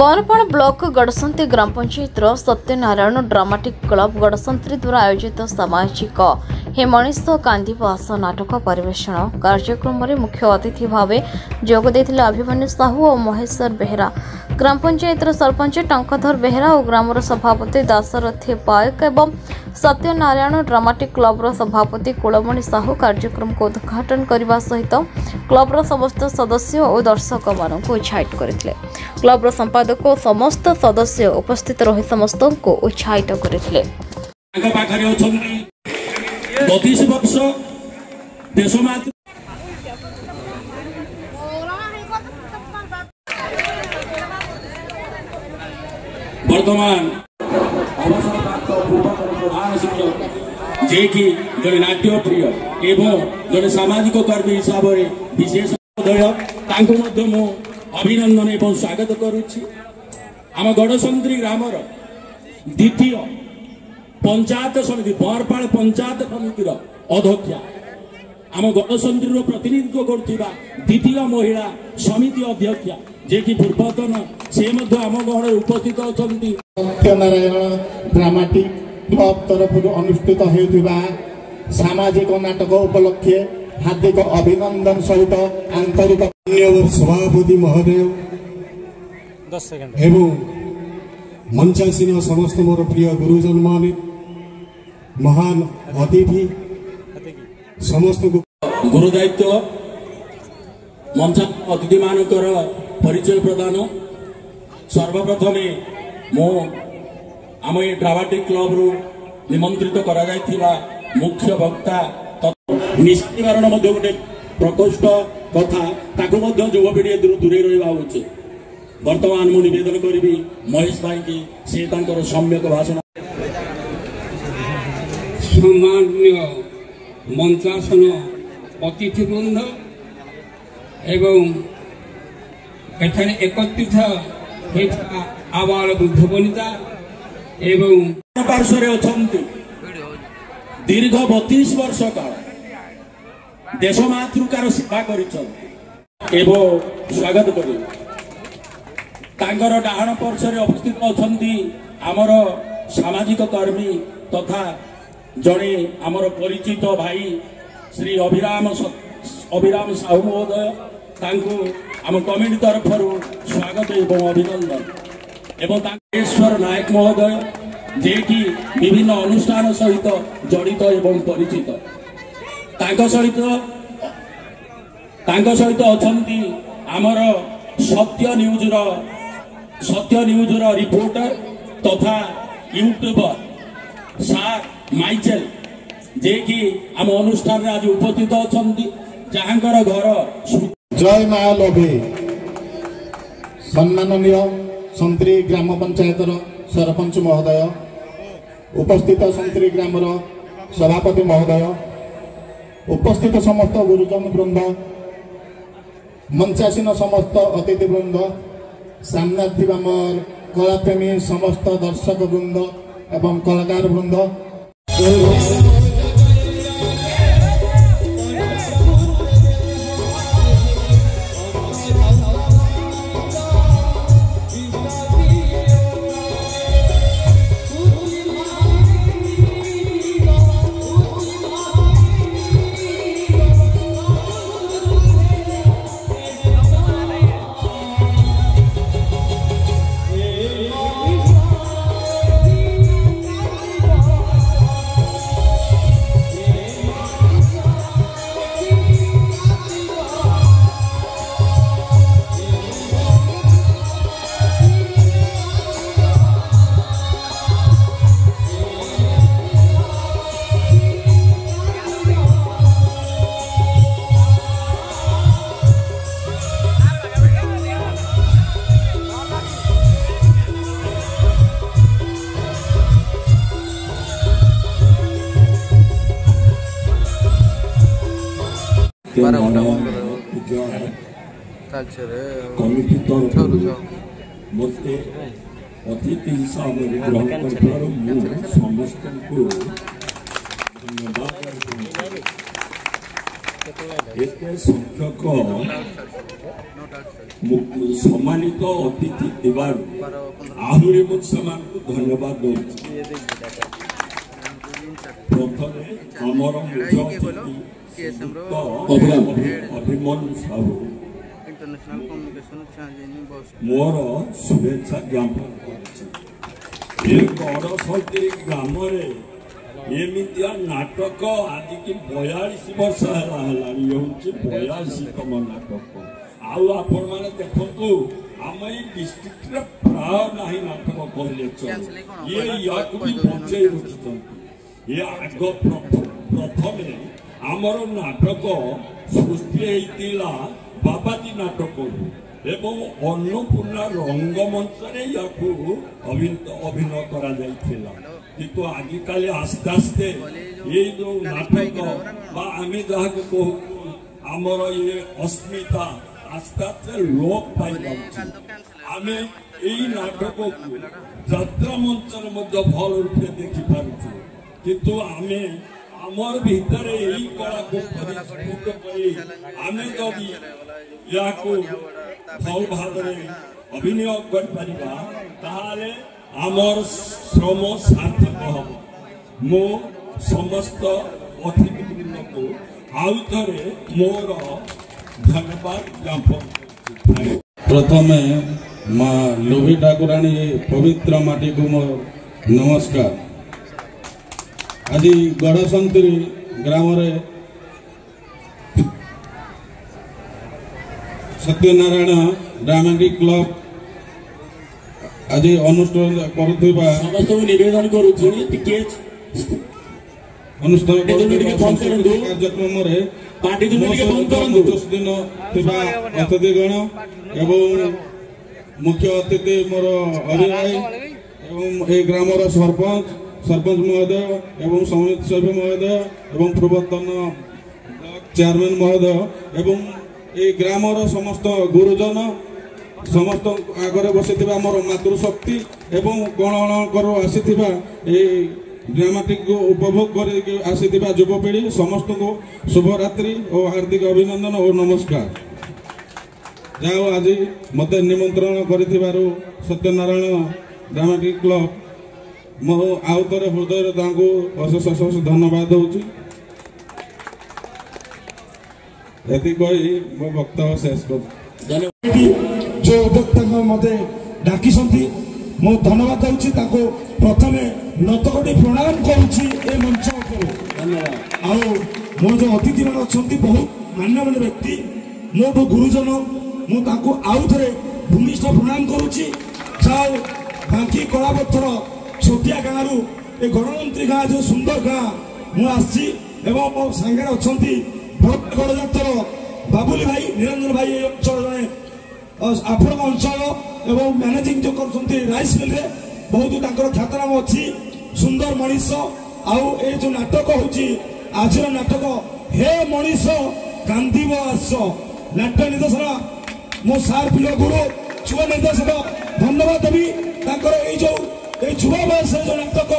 बरपाड़ block गड़संती ग्राम panchayat Satyanarayan dramatic club गड़संती द्वारा आयोजित सामाजिक हे मनीष कांदिवास नाटक परिवेषण कार्यक्रम में मुख्य अतिथि भाव जोग देथिले अभिमन्यु साहू और महेश्वर बेहरा, ग्राम पंचायत सरपंच टंकधर बेहरा और ग्राम सभापति दासरथी पायक एवं सत्यनारायण ड्रामाटिक क्लब सभापति कुलमणि साहू कार्यक्रम को उद्घाटन करने सहित क्लब समस्त सदस्य और दर्शक मानक उत्साहित करथिले। क्लब संपादक और समस्त सदस्य उपस्थित रही समस्त को उत्साहित करथिले। वर्तमान जे कि जड़े नाट्य प्रिय एवं जड़े सामाजिक कर्मी हिसाब से विशेष अभिनंदन एवं स्वागत करुच्ची। आम गड़संती ग्राम द्वितीय पंचायत समिति बरपाड़ पंचायत समितिर अध्यक्षा आम गड़संती प्रतिनिधित्व करुवा द्वितीय महिला समिति अध्यक्षा जे कि पूर्वतन से आम गहण उपस्थित अच्छा सत्यनारायण ड्रामाटिक क्लब तरफ अनुष्ठित होता सामाजिक नाटक उपलक्षे हार्दिक अभिनंदन सहित आंतरिक सभापति महोदय एवं मंचासीन समस्त मोर प्रिय गुरुजन मान महान अतिथि समस्त गुरुदायित्व मंचा अतिथि मानकर परिचय प्रदान सर्वप्रथमे मो आम ये ड्रामाटिक क्लब रु निमंत्रित करा जायथिबा मुख्य वक्ता निष्कारण गोटे प्रकोष्ठ कथा ताकू युवपीढ़ी दूरे रहा उचित। वर्तमान मु निवेदन करी महेश भाई की से सम्यक भाषण सम्मान्य मंचासन अतिथिवृंद एवं एठाने एकत्रित आबाल वृद्ध वनिता एवं पार्श्व अच्छा दीर्घ 32 वर्ष काल देश मातृकार सेवा कर स्वागत कर डाण पार्श्व अवस्थित अच्छा आमर सामाजिक कर्मी तथा जड़े आमर परिचित भाई श्री अभिराम साहू महोदय आम कमिटी तरफ स्वागत एवं अभिनंदन एवं महेश्वर नायक महोदय जे कि विभिन्न अनुष्ठान सहित जड़ित एवं परिचित सहित अच्छा आमर सत्य न्यूज रिपोर्टर तथा यूट्यूबर सार माइचेल जे कि आम अनुष्ठान आज उपस्थित अच्छा जहांकर घर जय माया लोभे सम्माननीय संतरी ग्राम पंचायत सरपंच महोदय उपस्थित संतरी ग्राम सभापति महोदय उपस्थित समस्त गुरुजन वृंद मंचासीन समस्त अतिथि वृंद सामने मोर कलाप्रेमी समस्त दर्शक वृंद एवं कलाकार वृंद कमिटी मत अतिथि हिसाब से ग्रहण कर समस्त को धन्यवाद। एते संख्यक सम्मानित अतिथि दिवार आहरी मुझ समान धन्यवाद दूची प्रथम आमर मुख्य अतिथि अभिमन्यु साहू मोर शुभेच्छा ज्ञापन गड़संतरी ग्राम एमतिया नाटक आज की 42 वर्ष है 42तम नाटक आपण मैंने देखु आम डिस्ट्रिक्ट प्राय ना नाटक कहले ये या भी बचे रखी ये आग प्रथम आमर नाटक सृष्टि होता बाबाजी नाटक एवं अन्नपूर्णा रंगमंच अभिनय करा किंतु आजिकल आस्ते आस्ते ये जो नाटक आम जहाँ कहू आमर ये अस्मिता आस्ते आस्ते लोप पाई आम यही नाटक को यात्रा मंच भल रूपे देखी पार्छु किंतु आम आमर भीतर यही कला को आम जदि या भल भाव अभिनय कर आमर श्रम सार्थक हम मो समस्त अतिथिवृंद को आउ थे मोर धन्यवाद ज्ञापन। प्रथम माँ लोभी ठाकुराणी पवित्र माटी को मोर नमस्कार। आज गड़संतरी ग्राम सत्यनारायण ड्रामेटिक क्लब आज अनुष्ठान करुवा निवेदन कार्यक्रम दिन अतिथिगण एवं मुख्य अतिथि मोर अभिभाई एवं ए ग्रामर सरपंच महोदय एवं समिति सभ्य महोदय एवं प्रवर्तन चेयरमैन महोदय एवं ए ग्रामर समस्त गुरुजन समस्त आगे बसी आमर मातृशक्ति एवं गण कर आसी ड्रामेटिक को उपभोग कर युवपीढ़ी समस्त को शुभरात्रि और हार्दिक अभिनंदन और नमस्कार। जाओ आज मत निमंत्रण कर सत्यनारायण ड्रामेटिक क्लब मो आउ थे हृदय अशेष अशेष धन्यवाद दूची कही मो वक्तव्य शेष कर जो अध्यक्ष मत डाकी मो धन्यवाद दूची प्रथम नतकोटी प्रणाम करुच्ची मंच मो जो अतिथि मान अच्छा बहुत मान्यमान्य व्यक्ति मोठू गुरुजन मुझे आउ थे भूमिष्ठ प्रणाम करुच्ची जाओ बांकी कलापथर छोटिया गाँव रु गणमंत्री गाँ जो सुंदर गाँ मुझे मो सांगे अच्छा गणजातर बाबुली भाई निरंजन भाई अंचल जड़े आपण अंचल एवं मैनेजिंग जो कर राइस मिल रे बहुत ख्यातनाम अच्छी सुंदर मनीष आउ ए जो नाटक होची आज नाटक हे मनीष कांदीब आस नाट्य निर्देशना मो सार प्रिय गुरु युव निर्देशक धन्यवाद देवी युवा बयस जो नाटक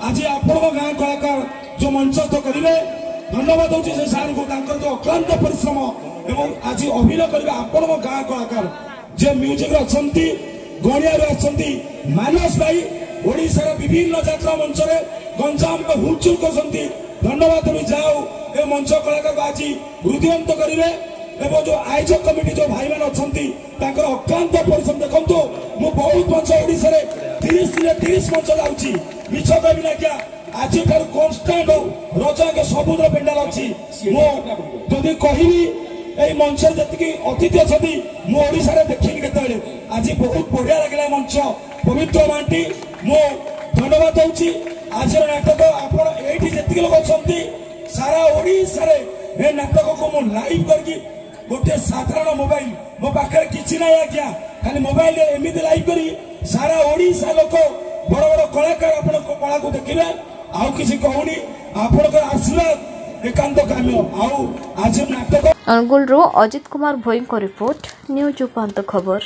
आज आपण गाँ कलाकार जो मंचस्थ करेंगे धन्यवाद दूसरी से सार को जो अक्लांत परिश्रम एवं आज अभिनय करवा आपण गाँ कलाकार जे म्यूजिक अच्छा गणिया मानस भाई ओडिशा विभिन्न यात्रा मंच गंजाम को हुलचुल कर धन्यवाद भी जाओ ए मंच कलाकार आज वृद्धिवंत करेंगे एवं जो आयोजक कमिटी जो भाई मैंने अच्छा अक्लांत परिश्रम देखो मु बहुत मंच ओडिशा 30 मंच जाऊँगी मिछ कहबी ना क्या आज कन्स्टाट रजा के सबुद्र पेंडाल अच्छी जदि कहि मंच जी अतिथि अच्छा मुझा देखी के आज बहुत बढ़िया लगे मंच पवित्र बांटी मो धन्यवाद दूची आज नाटक आप जी लोग अच्छा सारा ओडिशा नाटक को मु लाइव करके गोटे साधारण मोबाइल मो पाखे किसी ना आज्ञा खाली मोबाइल एमती लाइव करी सारा ओडिशा लोक बड़ बड़ कलाकार आप कला को देखिए आउ किसी कहूनी आपन आशीर्वाद एकांत काम्य आउ आज नाटक अनुगुल अजित कुमार भोई को रिपोर्ट न्यूज उपांत खबर।